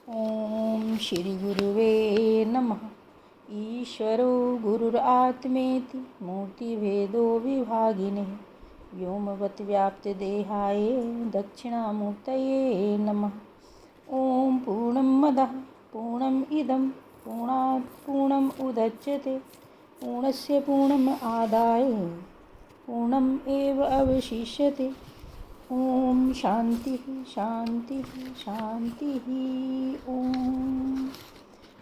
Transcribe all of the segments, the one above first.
ओम श्री गुरुवे नमः। ईश्वरो गुरुरात्मेति मूर्तिभेदो विभागिने व्योमवत् व्याप्तदेहाय दक्षिणामूर्तये नमः। ओम पूर्णमदः पूर्णमिदं पूर्णात् पूर्णम् उदच्यते पूर्णस्य पूर्णमादाय पूर्णमेव अवशिष्यते। ओम शांति शांति शांति। ओम।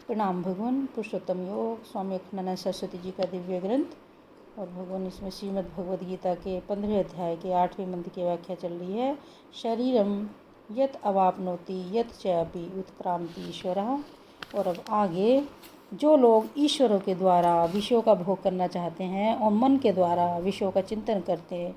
प्रणाम भगवान। पुरुषोत्तम योग स्वामी अखंडानंद सरस्वती जी का दिव्य ग्रंथ और भगवान इसमें श्रीमद् भगवद गीता के 15वें अध्याय के 8वें मंत्र की व्याख्या चल रही है। शरीरम यत अवापनोति यत चापि उत्क्रांति ईश्वरः। और अब आगे जो लोग ईश्वरों के द्वारा विषयों का भोग करना चाहते हैं और मन के द्वारा विषयों का चिंतन करते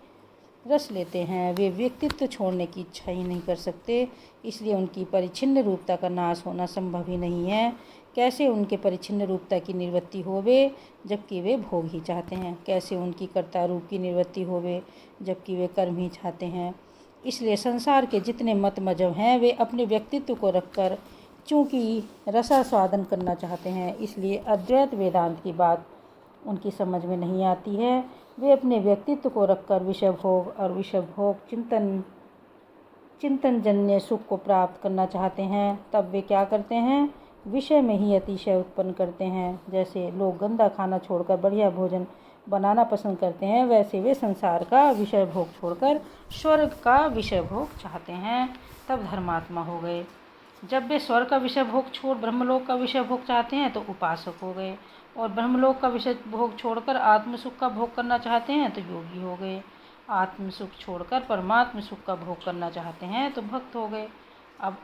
रस लेते हैं, वे व्यक्तित्व छोड़ने की इच्छा ही नहीं कर सकते, इसलिए उनकी परिच्छिन्न रूपता का नाश होना संभव ही नहीं है। कैसे उनके परिच्छिन्न रूपता की निवृत्ति होवे जबकि वे भोग ही चाहते हैं, कैसे उनकी कर्ता रूप की निवृत्ति होवे जबकि वे कर्म ही चाहते हैं। इसलिए संसार के जितने मत मजहब हैं वे अपने व्यक्तित्व को रखकर चूँकि रसास्वादन करना चाहते हैं, इसलिए अद्वैत वेदांत की बात उनकी समझ में नहीं आती है। वे अपने व्यक्तित्व को रखकर विषय भोग और विषय भोग चिंतन जन्य सुख को प्राप्त करना चाहते हैं। तब वे क्या करते हैं, विषय में ही अतिशय उत्पन्न करते हैं। जैसे लोग गंदा खाना छोड़कर बढ़िया भोजन बनाना पसंद करते हैं, वैसे वे संसार का विषय भोग छोड़कर स्वर्ग का विषय भोग चाहते हैं। तब धर्मात्मा हो गए। जब वे स्वर्ग का विषय भोग छोड़ ब्रह्मलोक का विषय भोग चाहते हैं तो उपासक हो गए, और ब्रह्मलोक का विषय भोग छोड़कर आत्म सुख का भोग करना चाहते हैं तो योगी हो गए। आत्म सुख छोड़कर परमात्म सुख का भोग करना चाहते हैं तो भक्त हो गए। अब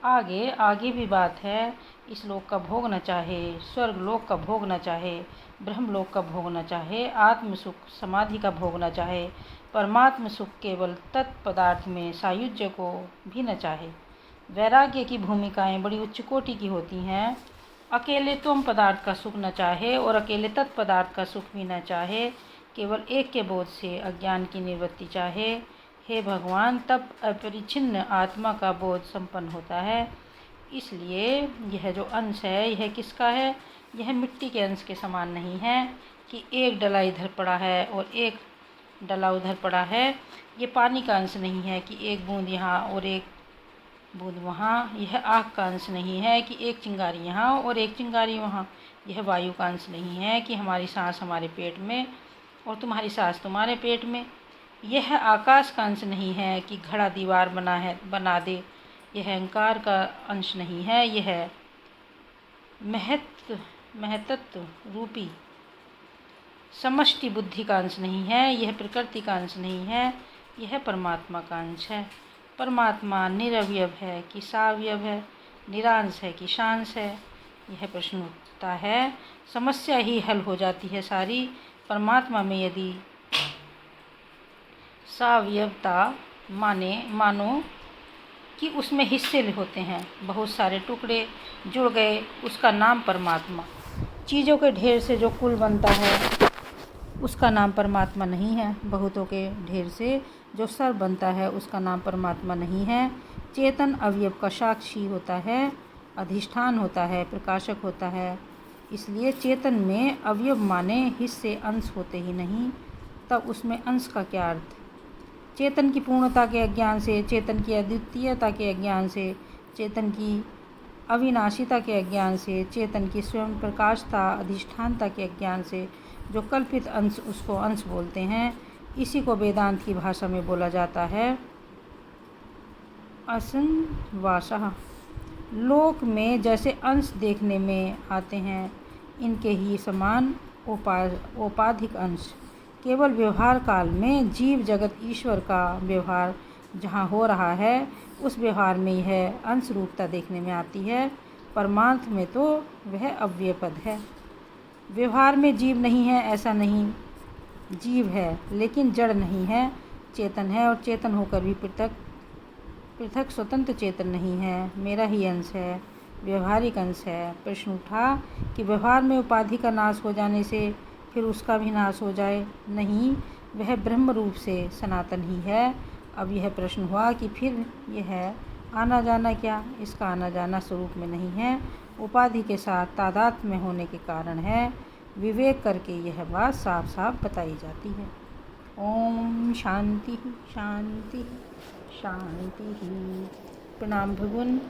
आगे भी बात है। इस लोक का भोग न चाहे, स्वर्ग लोक का भोग न चाहे, ब्रह्मलोक का भोग न चाहे, आत्म सुख समाधि का भोग न चाहे, परमात्म सुख केवल तत्पदार्थ में सायुज्य को भी न चाहे। वैराग्य की भूमिकाएं बड़ी उच्च कोटि की होती हैं। अकेले त्वम पदार्थ का सुख न चाहे और अकेले तत्पदार्थ का सुख भी न चाहे, केवल एक के बोध से अज्ञान की निवृत्ति चाहे। हे भगवान, तब अपरिच्छिन्न आत्मा का बोध संपन्न होता है। इसलिए यह जो अंश है यह किसका है, यह मिट्टी के अंश के समान नहीं है कि एक डला इधर पड़ा है और एक डला उधर पड़ा है। ये पानी का अंश नहीं है कि एक बूंद यहाँ और एक बूंद वहाँ। यह आग का अंश नहीं है कि एक चिंगारी यहाँ और एक चिंगारी वहाँ। यह वायु का अंश नहीं है कि हमारी सांस हमारे पेट में और तुम्हारी सांस तुम्हारे पेट में। यह आकाश का अंश नहीं है कि घड़ा दीवार बना दे। यह अहंकार का अंश नहीं है। यह महतत्व रूपी समष्टि बुद्धि का अंश नहीं है। यह प्रकृति का अंश नहीं है। यह परमात्मा का अंश है। परमात्मा निरवयव है कि सावयव है, निरांश है कि शांश है, यह प्रश्न उठता है। समस्या ही हल हो जाती है सारी। परमात्मा में यदि सावयवता मानो कि उसमें हिस्से होते हैं, बहुत सारे टुकड़े जुड़ गए, उसका नाम परमात्मा। चीज़ों के ढेर से जो कुल बनता है उसका नाम परमात्मा नहीं है। बहुतों के ढेर से जो सर बनता है उसका नाम परमात्मा नहीं है। चेतन अवयव का साक्षी होता है, अधिष्ठान होता है, प्रकाशक होता है। इसलिए चेतन में अवयव माने हिस्से अंश होते ही नहीं। तब उसमें अंश का क्या अर्थ। चेतन की पूर्णता के अज्ञान से, चेतन की अद्वितीयता के अज्ञान से, चेतन की अविनाशिता के अज्ञान से, चेतन की स्वयं प्रकाशता अधिष्ठानता के अज्ञान से जो कल्पित अंश उसको अंश बोलते हैं, इसी को वेदांत की भाषा में बोला जाता है असंवासः। लोक में जैसे अंश देखने में आते हैं, इनके ही समान औपाधिक अंश। केवल व्यवहार काल में जीव जगत ईश्वर का व्यवहार जहाँ हो रहा है उस व्यवहार में यह अंश रूपता देखने में आती है। परमार्थ में तो वह अव्ययपद है। व्यवहार में जीव नहीं है ऐसा नहीं, जीव है लेकिन जड़ नहीं है, चेतन है और चेतन होकर भी पृथक स्वतंत्र चेतन नहीं है, मेरा ही अंश है, व्यवहारिक अंश है। प्रश्न उठा कि व्यवहार में उपाधि का नाश हो जाने से फिर उसका भी नाश हो जाए। नहीं, वह ब्रह्म रूप से सनातन ही है। अब यह प्रश्न हुआ कि फिर यह आना जाना क्या, इसका आना जाना स्वरूप में नहीं है, उपाधि के साथ तादाद में होने के कारण है। विवेक करके यह बात साफ साफ बताई जाती है। ओम शांति शांति शांति। प्रणाम भगवान।